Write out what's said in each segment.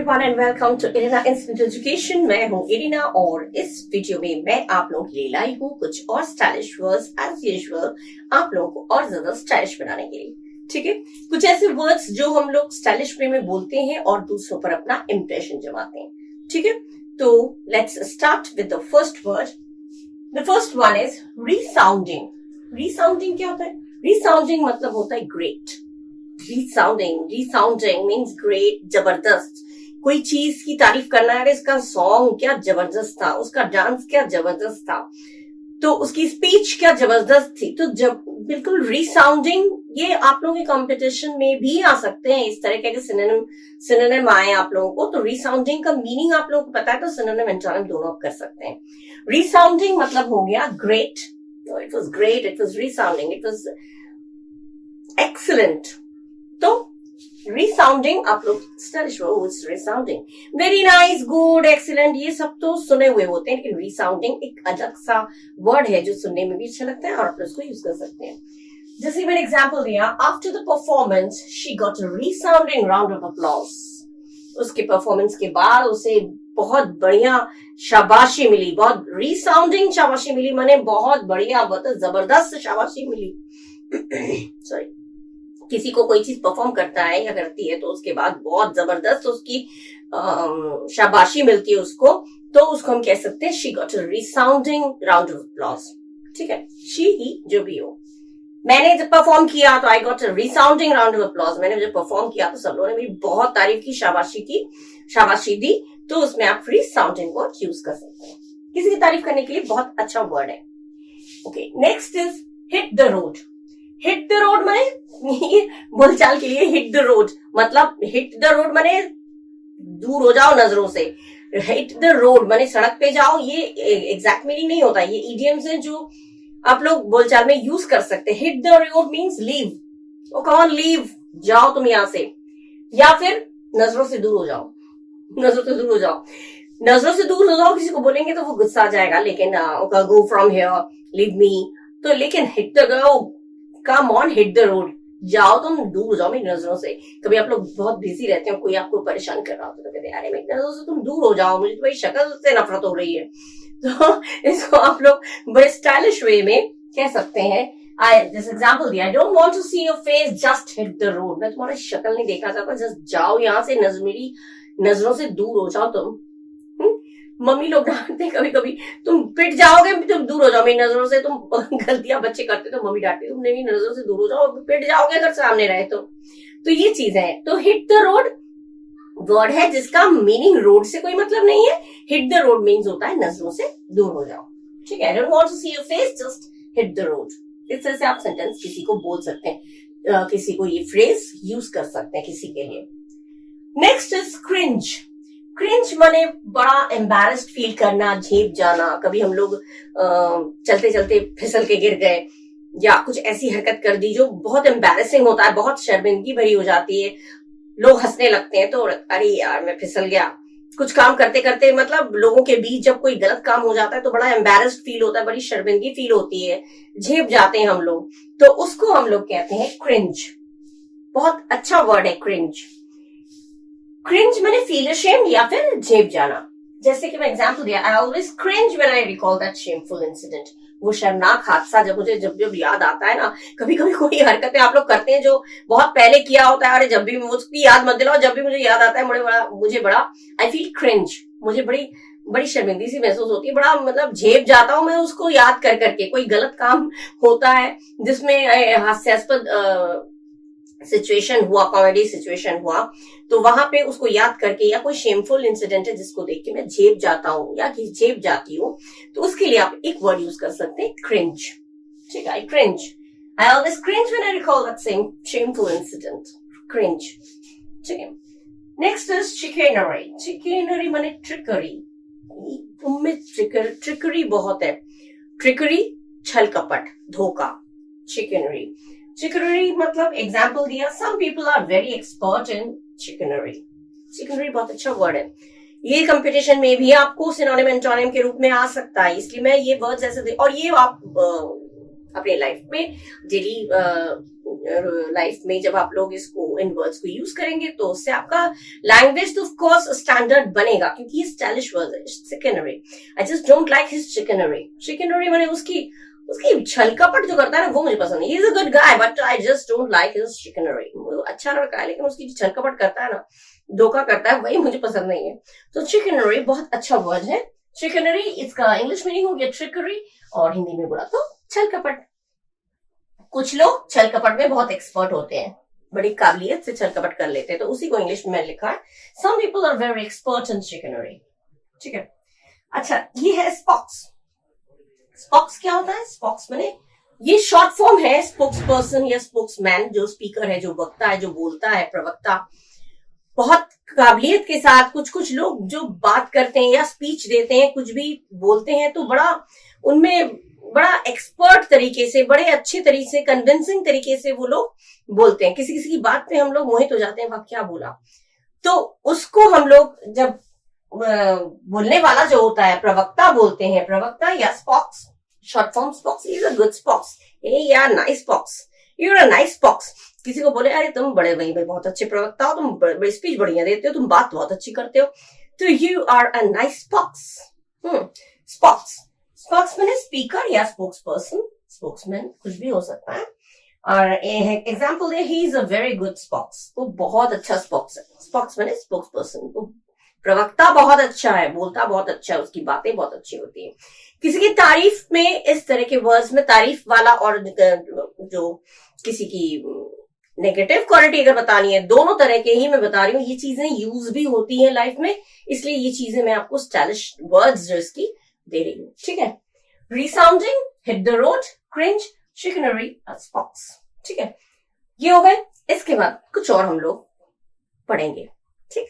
Everyone and welcome to Irina instant education. मैं हूं Irina और इस वीडियो में मैं आप लोगों के लिए लाई हूं कुछ और स्टाइलिश वर्ड्स एज यूजुअल आप लोगों को और ज्यादा स्टाइलिश बनाने के लिए। ठीक है, कुछ ऐसे वर्ड्स जो हम लोग स्टाइलिश वे में बोलते हैं और दूसरों पर अपना इंप्रेशन जमाते हैं। ठीक है, तो let's start with the first word. The first one is resounding. Resounding क्या होता है? रीसाउंडिंग मतलब होता है ग्रेट। Resounding means great, जबरदस्त। कोई चीज की तारीफ करना है, इसका सॉन्ग क्या जबरदस्त था, उसका डांस क्या जबरदस्त था, तो उसकी स्पीच क्या जबरदस्त थी। तो जब बिल्कुल रीसाउंडिंग, ये आप लोगों के कंपटीशन में भी आ सकते हैं। इस तरह के सिनोनिम आए आप लोगों को, तो रीसाउंडिंग का मीनिंग आप लोगों को पता है तो सिनोनिम एंटोनिम दोनों आप कर सकते हैं। रीसाउंडिंग मतलब हो गया great, it was great, it was resounding, it was excellent. तो रिसाउंडिंग आप लोग stylish words, resounding, very nice, good, excellent, ये सब तो सुने हुए होते हैं, लेकिन रिसाउंडिंग एक अलग सा वर्ड है जो सुनने में भी अच्छा लगता है और आप उसको यूज कर सकते हैं। जैसे मैंने एग्जांपल दिया, after the performance she got a resounding round of applause. उसके परफॉर्मेंस के बाद उसे बहुत बढ़िया शाबाशी मिली, बहुत रिसाउंडिंग शाबाशी मिली, माने बहुत बढ़िया, बहुत जबरदस्त शाबाशी मिली। सॉरी, किसी को कोई चीज परफॉर्म करता है या करती है तो उसके बाद बहुत जबरदस्त उसकी शाबाशी मिलती है उसको, तो उसको हम कह सकते हैं she got a resounding round of applause. ठीक है, शी ही जो भी हो। मैंने जब परफॉर्म किया तो I got a resounding round of applause. मैंने जब परफॉर्म किया तो सब लोगों ने मेरी बहुत तारीफ की, शाबाशी दी, तो उसमें आप रिसाउंडिंग वर्ड यूज कर सकते हैं। किसी की तारीफ करने के लिए बहुत अच्छा वर्ड है। Okay, next is hit the road. Hit the road माने बोलचाल के लिए हिट द रोड मतलब हिट द रोड माने दूर हो जाओ नजरों से। हिट द रोड माने सड़क पे जाओ, ये एग्जैक्ट मीनिंग नहीं होता, ये इडियम्स हैं जो आप लोग बोलचाल में यूज कर सकते हैं। Hit the road means leave, oh come on leave, जाओ तुम यहां से, या फिर नजरों से दूर हो जाओ, नजरों से दूर हो जाओ, नजरों से दूर हो जाओ। किसी को बोलेंगे तो वो गुस्सा आ जाएगा, लेकिन go from here, leave me, तो लेकिन hit the come on, hit the road, जाओ तुम, दूर हो जाओ मेरी नजरों से। कभी आप लोग बहुत बिजी रहते हो, कोई आपको परेशान कर रहा होता है तो कहते हैं अरे मेरी नजरों से तुम दूर हो जाओ, मुझे तुम्हारी शक्ल से नफरत हो रही है। तो इसको आप लोग बड़े स्टाइलिश वे में कह सकते हैं। दिस एग्जाम्पल दिया, I don't want to see your face, just hit the road. मैं तुम्हारी शक्ल नहीं देखना चाहता, जस्ट जाओ यहाँ से, मेरी नजरों से दूर हो जाओ तुम। मम्मी लोग डांटते कभी कभी, तुम पिट जाओगे, तुम दूर हो जाओ मेरी नजरों से, तुम गलतियां बच्चे करते तो मम्मी डांटती, तुम मेरी नजरों से दूर हो जाओ, पिट जाओगे अगर सामने रहे तो ये चीज है। तो हिट द रोड वर्ड है जिसका मीनिंग रोड से कोई मतलब नहीं है। हिट द रोड मीन्स होता है नजरों से दूर हो जाओ। ठीक है, I don't want to see your face, just hit the road. इस तरह से आप सेंटेंस किसी को बोल सकते हैं, किसी को ये फ्रेज यूज कर सकते हैं किसी के लिए। Next is cringe. क्रिंज माने बड़ा एम्बैरेस्ड फील करना, झेप जाना। कभी हम लोग चलते चलते फिसल के गिर गए या कुछ ऐसी हरकत कर दी जो बहुत एम्बैरेसिंग होता है, बहुत शर्मिंदगी भरी हो जाती है, लोग हंसने लगते हैं, तो अरे यार मैं फिसल गया। कुछ काम करते करते मतलब लोगों के बीच जब कोई गलत काम हो जाता है तो बड़ा एम्बैरेस्ड फील होता है, बड़ी शर्मिंदगी फील होती है, झेप जाते हैं हम लोग, तो उसको हम लोग कहते हैं क्रिंज। बहुत अच्छा वर्ड है क्रिंज। क्रिंज मैंने फील अशेम्ड या फिर झेप जाना। जैसे कि मैं एग्जांपल दिया, आई always cringe when I recall that shameful incident. वो शर्मनाक हादसा जब मुझे जब याद आता है ना, कभी कभी कोई हरकतें आप लोग करते हैं जो बहुत पहले किया होता है, अरे जब भी उसकी याद मत दिलाओ, जब भी मुझे याद आता है मुझे बड़ा आई फील क्रिंज, मुझे बड़ी शर्मिंदगी सी महसूस होती है, बड़ा मतलब झेप जाता हूं मैं उसको याद कर करके। कोई गलत काम होता है जिसमें हास्यास्पद सिचुएशन हुआ, कॉमेडी सिचुएशन हुआ, तो वहां पे उसको याद करके, या कोई शेमफुल इंसिडेंट है जिसको देख के मैं झेप जाता हूँ या झेप जाती हूँ, तो उसके लिए आप एक वर्ड यूज कर सकते हैं क्रिंज। ठीक है, I cringe, I always cringe when I recall that shameful incident, cringe. ठीक है, नेक्स्ट इज चिकेनरी। चिकेनरी माने ट्रिकरी। उनमें ट्रिकरी बहुत है, ट्रिकरी छल कपट, धोखा, चिकेनरी। चिकनरी मतलब एग्जाम्पल दिया, some people are very expert in chicanery. Chicanery बहुत अच्छा वर्ड है, ये कंपटीशन में भी आपको सिनोनिम एंटोनिम के रूप में आ सकता है, इसलिए मैं ये वर्ड्स ऐसे और ये आप अपने लाइफ में डेली लाइफ में जब आप लोग इसको इन वर्ड्स को यूज करेंगे तो उससे आपका लैंग्वेज तो ऑफ कोर्स स्टैंडर्ड बनेगा, क्योंकि ये स्टाइलिश वर्ड है। Chicanery, I just don't like his chicanery. Chicanery माने उसकी छल कपट जो करता है ना, वो मुझे पसंद नहीं। He is a good guy but I just don't like his chicanery. अच्छा लड़का है लेकिन उसकी छल कपट करता है ना, धोखा करता है, वही मुझे पसंद नहीं है। तो चिकनरी बहुत अच्छा वर्ड है। चिकनरी इसका इंग्लिश मीनिंग हो गया ट्रिकरी, और हिंदी में बोला तो छल कपट। कुछ लोग छल कपट में बहुत एक्सपर्ट होते हैं, बड़ी काबिलियत से छल कपट कर लेते हैं, तो उसी को इंग्लिश में लिखा है, some people are very expert in chicanery. ठीक है, अच्छा ये है स्पॉक्स। स्पॉक्स क्या होता है? स्पॉक्स माने ये शॉर्ट फॉर्म है स्पोक्स पर्सन या स्पोक्समैन, जो स्पीकर है, जो वक्ता है, जो बोलता है, प्रवक्ता। बहुत काबिलियत के साथ कुछ लोग जो बात करते हैं या स्पीच देते हैं, कुछ भी बोलते हैं, तो उनमें बड़ा एक्सपर्ट तरीके से, बड़े अच्छे तरीके से, कन्विंसिंग तरीके से वो लोग बोलते हैं। किसी की बात पे हम लोग मोहित हो जाते हैं, वाह क्या बोला। तो उसको हम लोग जब बोलने वाला जो होता है, प्रवक्ता बोलते हैं, प्रवक्ता या spox, short form spox, is a good spox, a यार nice spox, you're a nice spox. किसी को बोले अरे तुम बड़े भाई बहुत अच्छे प्रवक्ता हो, तुम बड़ी स्पीच बढ़िया देते हो, तुम बात बहुत अच्छी करते हो, तो you are a nice spokes. Spokes, spokes मैंने स्पीकर या स्पोक्स पर्सन, स्पोक्समैन कुछ भी हो सकता है। और एग्जाम्पल है, ही इज अ वेरी गुड स्पॉक्स, वो बहुत अच्छा स्पॉक्स है। स्पॉक्स मैंने स्पोक्स पर्सन, प्रवक्ता बहुत अच्छा है, बोलता बहुत अच्छा है, उसकी बातें बहुत अच्छी होती है। किसी की तारीफ में इस तरह के वर्ड्स में तारीफ वाला और जो किसी की नेगेटिव क्वालिटी अगर बतानी है, दोनों तरह के ही मैं बता रही हूँ, ये चीजें यूज भी होती हैं लाइफ में, इसलिए ये चीजें मैं आपको स्टाइलिश वर्ड्स जो इसकी दे रही हूँ। ठीक है, resounding, hit the road, cringe, chicanery, spox. ठीक है, ये हो गए। इसके बाद कुछ और हम लोग पढ़ेंगे। ठीक,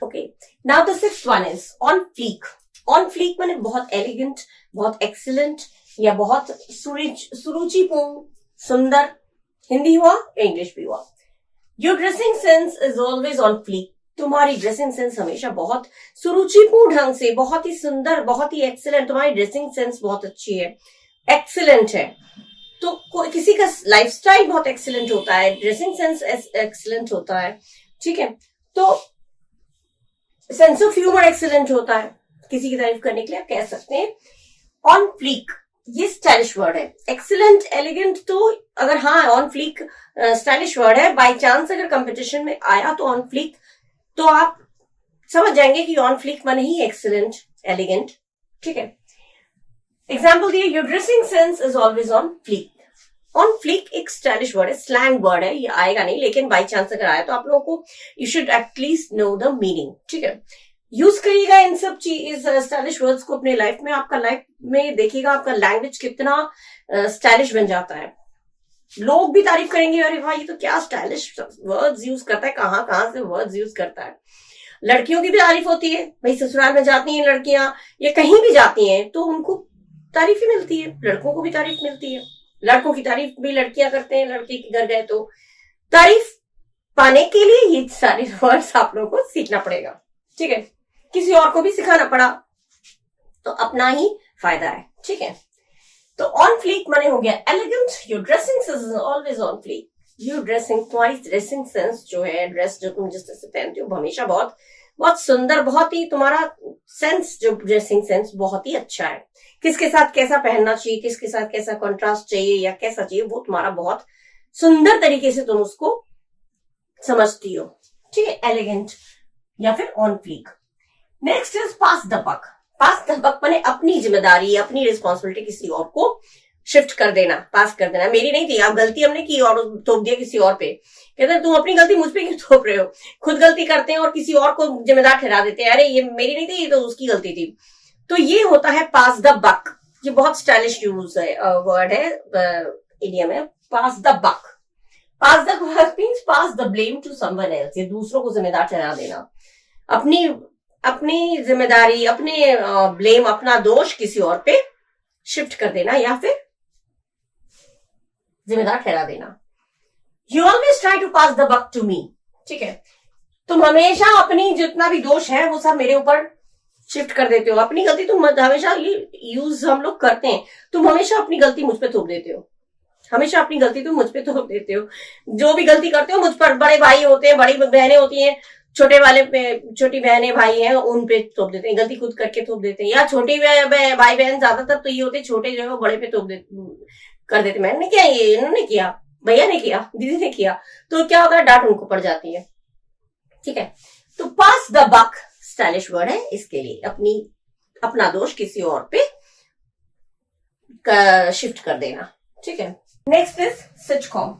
okay. Now the sixth one is on flick. On flick माने बहुत एलिगेंट, बहुत एक्सीलेंट, या बहुत सुरुचिपूर्ण, सुंदर। हिंदी हुआ, इंग्लिश भी हुआ। Your dressing sense is always on flick. तुम्हारी ड्रेसिंग सेंस हमेशा बहुत सुरुचिपूर्ण ढंग से, बहुत ही सुंदर, बहुत ही एक्सीलेंट, तुम्हारी ड्रेसिंग सेंस बहुत अच्छी है, एक्सीलेंट है। तो किसी का लाइफस्टाइल बहुत एक्सीलेंट होता है, ड्रेसिंग सेंस एक्सीलेंट होता है। ठीक है, तो सेंस ऑफ ह्यूमर एक्सीलेंट होता है, किसी की तारीफ करने के लिए आप कह सकते हैं ऑन फ्लीक। ये स्टाइलिश वर्ड है। एक्सीलेंट, एलिगेंट तो अगर हाँ ऑन फ्लीक स्टाइलिश वर्ड है, बाय चांस अगर कंपटीशन में आया तो ऑन फ्लीक, तो आप समझ जाएंगे कि ऑन फ्लीक माने ही एक्सीलेंट, एलिगेंट। ठीक है, एग्जाम्पल दिए, your dressing sense is always on flick. On flick एक स्टाइलिश वर्ड है, स्लैंग वर्ड है, ये आएगा नहीं, लेकिन बाई चांस अगर आया तो आप लोगों को you should at least know the meaning. ठीक है, यूज करिएगा इन सब चीज स्टाइलिश वर्ड्स को अपने लाइफ में। आपका लाइफ में देखिएगा आपका लैंग्वेज कितना स्टाइलिश बन जाता है। लोग भी तारीफ करेंगे, अरे भाई ये तो क्या स्टाइलिश वर्ड्स यूज करता है, कहाँ से वर्ड्स यूज करता है। लड़कियों की भी तारीफ होती है, भाई ससुराल में जाती हैं लड़कियां या कहीं भी जाती हैं तो उनको तारीफ ही मिलती है, लड़कों को भी तारीफ मिलती है। लड़कों की तारीफ भी लड़कियां करते हैं, लड़के के घर गए तो। तारीफ पाने के लिए ये सारे वर्ड्स आप लोगों को सीखना पड़ेगा। ठीक है, किसी और को भी सिखाना पड़ा तो अपना ही फायदा है। ठीक है, तो ऑन फ्लीक माने हो गया elegant, your dressing sense is always on flick. Your dressing, तुम्हारी ड्रेसिंग सेंस जो है, ड्रेस जो तुम जिस तरह से पहनती हो हमेशा बहुत बहुत सुंदर, बहुत ही तुम्हारा सेंस जो ड्रेसिंग सेंस बहुत ही अच्छा है। किसके साथ कैसा पहनना चाहिए, किसके साथ कैसा कॉन्ट्रास्ट चाहिए या कैसा चाहिए, वो तुम्हारा बहुत सुंदर तरीके से तुम उसको समझती हो। ठीक है, एलिगेंट या फिर on fleek. Next is pass the buck. Pass the buck माने अपनी जिम्मेदारी, अपनी रिस्पॉन्सिबिलिटी किसी और को शिफ्ट कर देना, पास कर देना। मेरी नहीं थी, आप गलती हमने की और थोप दिया किसी और पे। कहते हैं तुम अपनी गलती मुझ पे क्यों थोप रहे हो। खुद गलती करते हैं और किसी और को जिम्मेदार ठहरा देते हैं, अरे ये मेरी नहीं थी, ये तो उसकी गलती थी। तो ये होता है पास द बक। ये बहुत स्टाइलिश यूज है, वर्ड है, इडियम है, pass the buck. Pass the buck means pass the blame to someone else. ये दूसरों को जिम्मेदार ठहरा देना, अपनी जिम्मेदारी, अपने ब्लेम, अपना दोष किसी और पे शिफ्ट कर देना या फिर जिम्मेदार ठहरा देना। You always try to pass the buck to me. ठीक है, तुम हमेशा अपनी जितना भी दोष है वो सब मेरे ऊपर शिफ्ट कर देते हो। अपनी गलती तुम हमेशा, ये यूज हम लोग करते हैं, तुम हमेशा अपनी गलती मुझ पे थोप देते हो। हमेशा अपनी गलती तो मुझ पे थोप देते हो, जो भी गलती करते हो मुझ पर। बड़े भाई होते हैं, बड़ी बहनें होती हैं, छोटे वाले पे, छोटी बहनें भाई हैं उन पे थोप देते हैं, गलती खुद करके थोप देते हैं। या छोटी भाई बहन ज्यादातर तो ये होते हैं, छोटे जो है वो बड़े पे थोप कर देते, मैंने किया, ये इन्होंने किया, भैया ने किया, दीदी ने किया, तो क्या होता है, डांट उनको पड़ जाती है। ठीक है, तो पास द बक स्टाइलिश वर्ड है इसके लिए, अपना दोष किसी और पे शिफ्ट कर देना। ठीक है, नेक्स्ट इज सिटकॉम।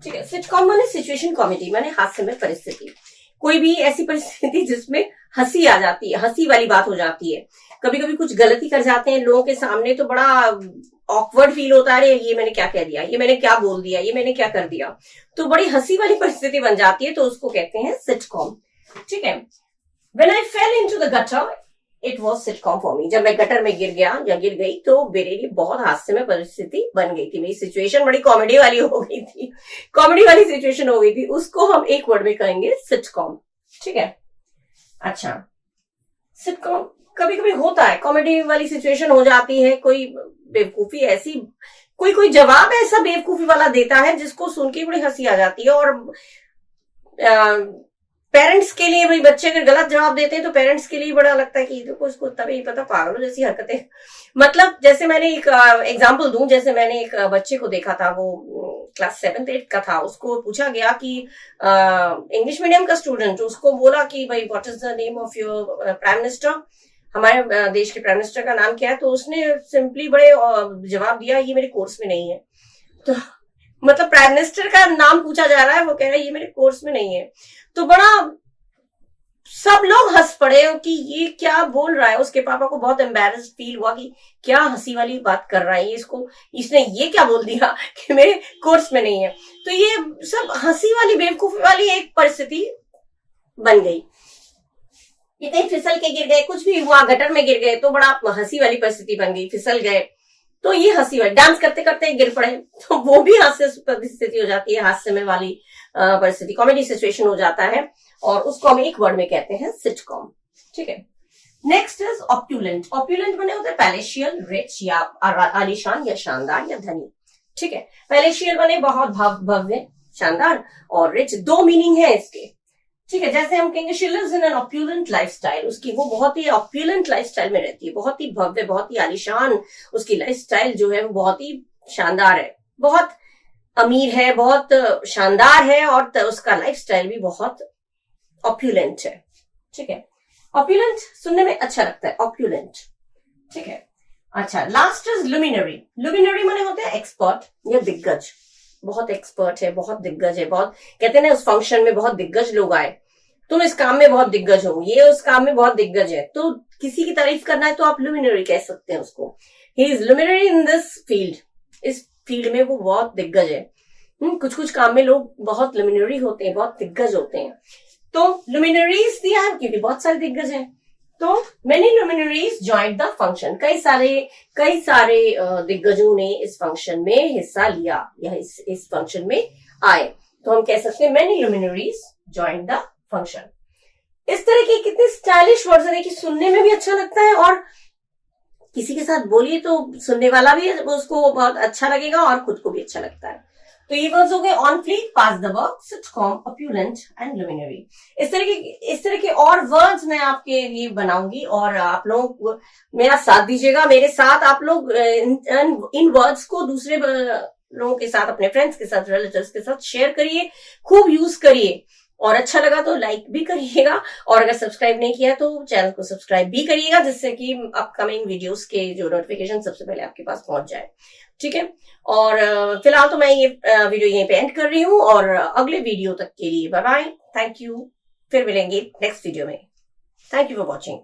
ठीक है, सिटकॉम माने सिचुएशन कॉमेडी, माने हास्यमय परिस्थिति। कोई भी ऐसी परिस्थिति जिसमें हंसी आ जाती है, हंसी वाली बात हो जाती है। कभी कभी कुछ गलती कर जाते हैं लोगों के सामने तो बड़ा ऑकवर्ड फील होता है, अरे ये मैंने क्या कह दिया, ये मैंने क्या बोल दिया, ये मैंने क्या कर दिया, तो बड़ी हंसी वाली परिस्थिति बन जाती है, तो उसको कहते हैं सिटकॉम। ठीक है, when I fail into the gutter it was sitcom for me. जब मैं गटर में गिर गया या गिर गई तो मेरे लिए बहुत हास्यमय परिस्थिति बन गई थी, मेरी सिचुएशन बड़ी कॉमेडी वाली हो गई थी, कॉमेडी वाली सिचुएशन हो गई थी, उसको हम एक वर्ड में कहेंगे सिटकॉम। ठीक है, अच्छा, सिटकॉम कभी कभी होता है, कॉमेडी वाली सिचुएशन हो जाती है, कोई बेवकूफी ऐसी, कोई जवाब ऐसा बेवकूफी वाला देता है जिसको सुन के बड़ी हंसी आ जाती है। और पेरेंट्स के लिए, भाई बच्चे अगर गलत जवाब देते हैं तो पेरेंट्स के लिए बड़ा लगता है कि देखो इसको तभी पता, पागलों जैसी हरकतें। मतलब जैसे मैंने एक एग्जांपल दूं, जैसे मैंने एक बच्चे को देखा था, वो क्लास 7th-8th का था, उसको पूछा गया कि इंग्लिश मीडियम का स्टूडेंट, उसको बोला कि भाई what is the name of your prime minister, हमारे देश के प्राइम मिनिस्टर का नाम क्या है, तो उसने सिंपली बड़े जवाब दिया ये मेरे कोर्स में नहीं है। तो मतलब प्राइम मिनिस्टर का नाम पूछा जा रहा है, वो कह रहा है ये मेरे कोर्स में नहीं है, तो बड़ा सब लोग हंस पड़े कि ये क्या बोल रहा है। उसके पापा को बहुत एम्बैरेस्ड फील हुआ कि क्या हंसी वाली बात कर रहा है इसने ये क्या बोल दिया कि मेरे कोर्स में नहीं है। तो ये सब हंसी वाली, बेवकूफी वाली एक परिस्थिति बन गई। ये कहीं फिसल के गिर गए, कुछ भी हुआ, गटर में गिर गए तो बड़ा हंसी वाली परिस्थिति बन गई, फिसल गए तो ये हंसी वाली, डांस करते करते गिर पड़े तो वो भी हास्य परिस्थिति हो जाती है, हास्यमय वाली परिस्थिति, कॉमेडी सिचुएशन हो जाता है, और उसको हम एक वर्ड में कहते हैं सिटकॉम। ठीक है, नेक्स्ट इज ऑप्यूलेंट। ऑप्यूलेंट बने होते हैं पैलेशियल, रिच या आलीशान या शानदार या धनी। ठीक है, पैलेशियल बने बहुत भव्य, शानदार, और रिच, दो मीनिंग है इसके। ठीक है, जैसे हम कहेंगे she lives in an opulent lifestyle, उसकी वो बहुत ही ऑप्यूलेंट लाइफस्टाइल में रहती है, बहुत ही भव्य, बहुत ही आलीशान, उसकी लाइफस्टाइल जो है वो बहुत ही शानदार है, बहुत अमीर है, बहुत शानदार है, और उसका लाइफस्टाइल भी बहुत ऑप्यूलेंट है। ठीक है, ऑप्यूलेंट सुनने में अच्छा लगता है, ऑप्यूलेंट। ठीक है, अच्छा, लास्ट इज लुमिनरी। लुमिनरी माने होते हैं एक्सपर्ट या दिग्गज, बहुत एक्सपर्ट है, बहुत दिग्गज है, बहुत कहते हैं ना उस फंक्शन में बहुत दिग्गज लोग आए, तुम इस काम में बहुत दिग्गज हो, ये उस काम में बहुत दिग्गज है, तो किसी की तारीफ करना है तो आप लुमिनरी कह सकते हैं उसको, he is luminary in this field, इस फील्ड में वो बहुत दिग्गज है। कुछ कुछ काम में लोग बहुत लुमिनरी होते हैं, बहुत दिग्गज होते हैं, तो लुमिनरीज दिया है क्योंकि बहुत सारे दिग्गज हैं, तो many luminaries joined the function, कई सारे दिग्गजों ने इस फंक्शन में हिस्सा लिया या इस फंक्शन में आए, तो हम कह सकते हैं many luminaries joined the function. इस तरह के कितने स्टाइलिश वर्ड्स हैं कि सुनने में भी अच्छा लगता है, और किसी के साथ बोलिए तो सुनने वाला भी उसको बहुत अच्छा लगेगा और खुद को भी अच्छा लगता है। तो ये वर्ड्स हो गए on fleek, pass the work, sitcom, opulent and luminary. इस तरह के और वर्ड्स मैं आपके लिए बनाऊंगी, और आप लोग मेरा साथ दीजिएगा, मेरे साथ आप लोग इन वर्ड्स को दूसरे लोगों के साथ, अपने फ्रेंड्स के साथ, रिलेटिव्स के साथ शेयर करिए, खूब यूज करिए, और अच्छा लगा तो लाइक भी करिएगा, और अगर सब्सक्राइब नहीं किया तो चैनल को सब्सक्राइब भी करिएगा, जिससे कि अपकमिंग वीडियोस के जो नोटिफिकेशन सबसे पहले आपके पास पहुंच जाए। ठीक है, और फिलहाल तो मैं ये वीडियो यहीं पे एंड कर रही हूँ, और अगले वीडियो तक के लिए बाय बाय, थैंक यू, फिर मिलेंगे नेक्स्ट वीडियो में। Thank you for watching.